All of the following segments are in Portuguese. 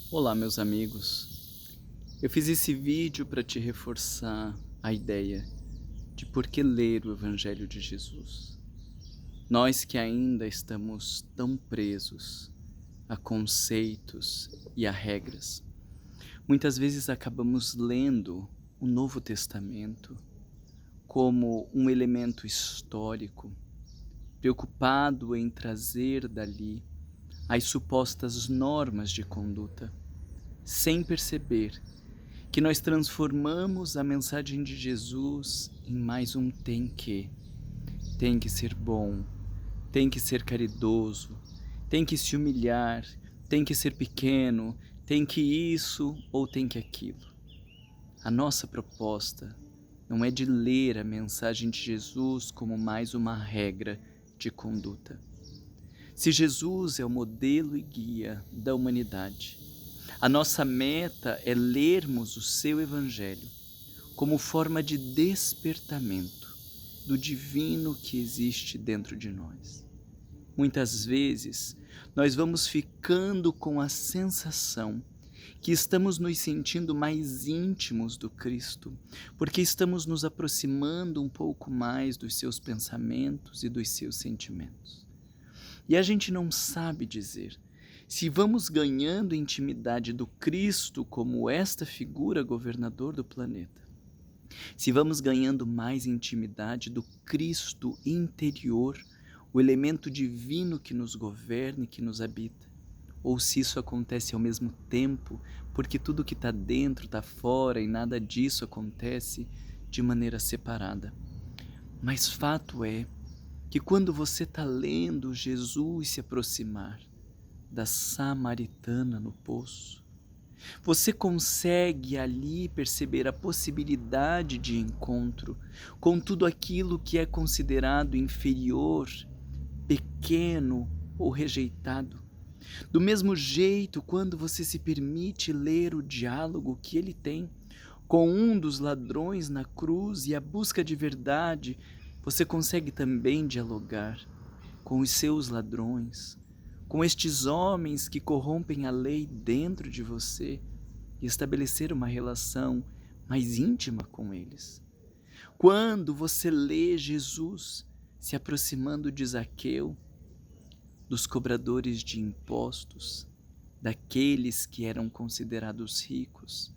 Olá, meus amigos. Eu fiz esse vídeo para te reforçar a ideia de por que ler o Evangelho de Jesus. Nós que ainda estamos tão presos a conceitos e a regras, muitas vezes acabamos lendo o Novo Testamento como um elemento histórico, preocupado em trazer dali as supostas normas de conduta, sem perceber que nós transformamos a mensagem de Jesus em mais um tem que ser bom, tem que ser caridoso, tem que se humilhar, tem que ser pequeno, tem que isso ou tem que aquilo. A nossa proposta não é de ler a mensagem de Jesus como mais uma regra de conduta. Se Jesus é o modelo e guia da humanidade, a nossa meta é lermos o seu Evangelho como forma de despertamento do divino que existe dentro de nós. Muitas vezes, nós vamos ficando com a sensação que estamos nos sentindo mais íntimos do Cristo, porque estamos nos aproximando um pouco mais dos seus pensamentos e dos seus sentimentos. E a gente não sabe dizer se vamos ganhando intimidade do Cristo como esta figura governador do planeta, se vamos ganhando mais intimidade do Cristo interior, o elemento divino que nos governa e que nos habita, ou se isso acontece ao mesmo tempo, porque tudo que está dentro está fora e nada disso acontece de maneira separada. Mas fato é que quando você está lendo Jesus se aproximar da samaritana no poço, você consegue ali perceber a possibilidade de encontro com tudo aquilo que é considerado inferior, pequeno ou rejeitado. Do mesmo jeito, quando você se permite ler o diálogo que ele tem com um dos ladrões na cruz e a busca de verdade, você consegue também dialogar com os seus ladrões, com estes homens que corrompem a lei dentro de você e estabelecer uma relação mais íntima com eles. Quando você lê Jesus se aproximando de Zaqueu, dos cobradores de impostos, daqueles que eram considerados ricos,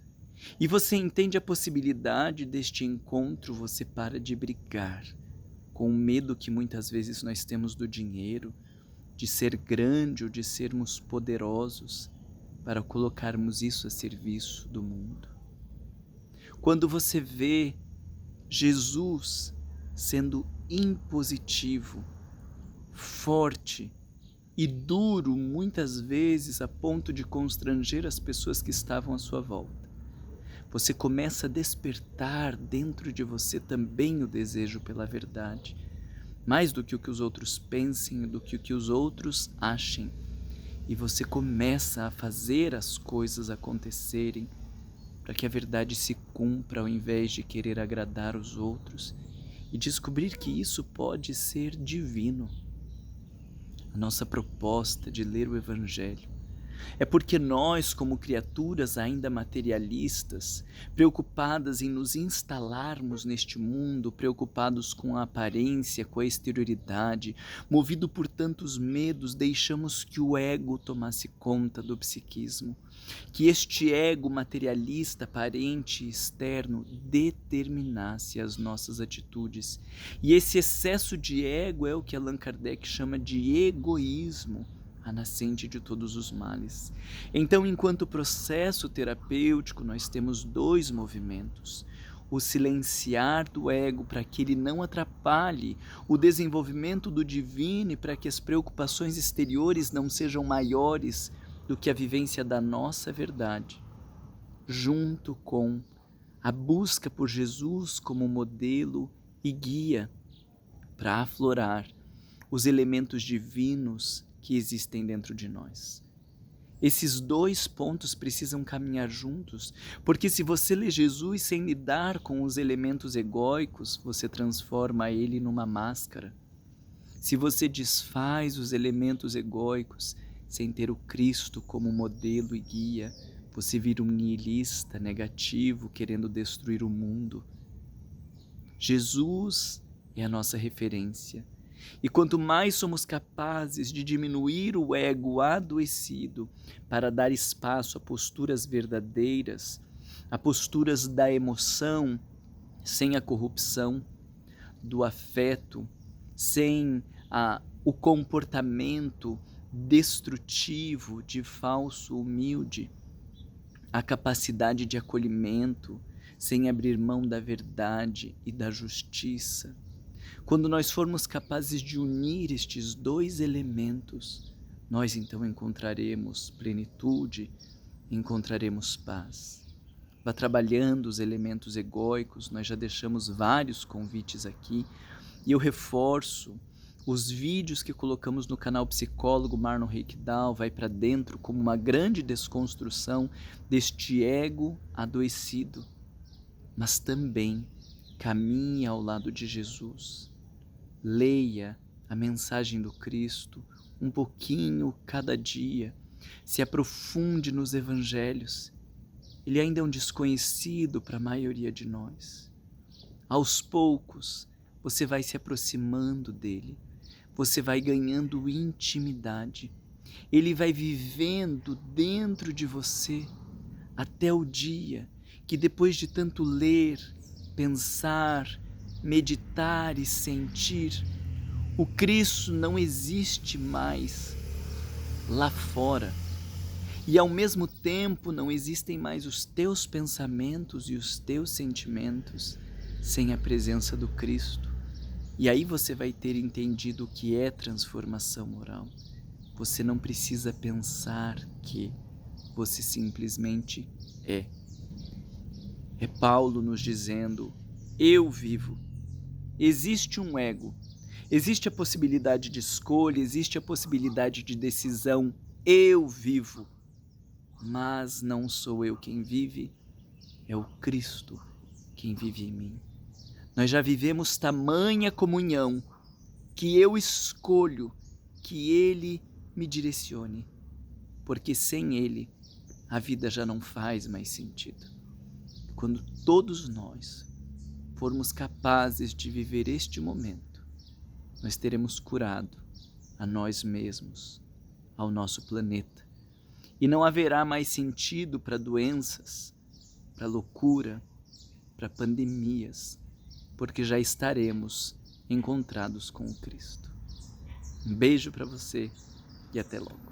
e você entende a possibilidade deste encontro, você para de brigar com o medo que muitas vezes nós temos do dinheiro, de ser grande ou de sermos poderosos, para colocarmos isso a serviço do mundo. Quando você vê Jesus sendo impositivo, forte e duro, muitas vezes a ponto de constranger as pessoas que estavam à sua volta, você começa a despertar dentro de você também o desejo pela verdade, mais do que o que os outros pensem, do que o que os outros achem. E você começa a fazer as coisas acontecerem para que a verdade se cumpra ao invés de querer agradar os outros e descobrir que isso pode ser divino. A nossa proposta de ler o Evangelho é porque nós, como criaturas ainda materialistas, preocupadas em nos instalarmos neste mundo, preocupados com a aparência, com a exterioridade, movido por tantos medos, deixamos que o ego tomasse conta do psiquismo, que este ego materialista, aparente e externo, determinasse as nossas atitudes. E esse excesso de ego é o que Allan Kardec chama de egoísmo, a nascente de todos os males. Então, enquanto processo terapêutico, nós temos dois movimentos: o silenciar do ego para que ele não atrapalhe o desenvolvimento do divino e para que as preocupações exteriores não sejam maiores do que a vivência da nossa verdade, junto com a busca por Jesus como modelo e guia para aflorar os elementos divinos que existem dentro de nós. Esses dois pontos precisam caminhar juntos, porque se você lê Jesus sem lidar com os elementos egóicos, você transforma ele numa máscara. Se você desfaz os elementos egóicos sem ter o Cristo como modelo e guia, você vira um nihilista, negativo, querendo destruir o mundo. Jesus é a nossa referência. E quanto mais somos capazes de diminuir o ego adoecido para dar espaço a posturas verdadeiras, a posturas da emoção, sem a corrupção, do afeto, sem o comportamento destrutivo de falso humilde, a capacidade de acolhimento, sem abrir mão da verdade e da justiça. Quando nós formos capazes de unir estes dois elementos, nós então encontraremos plenitude, encontraremos paz. Vá trabalhando os elementos egóicos, nós já deixamos vários convites aqui, e eu reforço os vídeos que colocamos no canal Psicólogo Marlon Reikdal, vai para dentro como uma grande desconstrução deste ego adoecido, mas também caminhe ao lado de Jesus. Leia a mensagem do Cristo um pouquinho cada dia, se aprofunde nos evangelhos. Ele ainda é um desconhecido para a maioria de nós. Aos poucos, você vai se aproximando dele, você vai ganhando intimidade, ele vai vivendo dentro de você até o dia que, depois de tanto ler, pensar, meditar e sentir, o Cristo não existe mais lá fora. E ao mesmo tempo não existem mais os teus pensamentos e os teus sentimentos sem a presença do Cristo. E aí você vai ter entendido o que é transformação moral. Você não precisa pensar que, você simplesmente é. É Paulo nos dizendo: eu vivo. Existe um ego, existe a possibilidade de escolha, existe a possibilidade de decisão. Eu vivo. Mas não sou eu quem vive, é o Cristo quem vive em mim. Nós já vivemos tamanha comunhão que eu escolho que Ele me direcione, porque sem Ele a vida já não faz mais sentido. Quando todos nós formos capazes de viver este momento, nós teremos curado a nós mesmos, ao nosso planeta. E não haverá mais sentido para doenças, para loucura, para pandemias, porque já estaremos encontrados com o Cristo. Um beijo para você e até logo.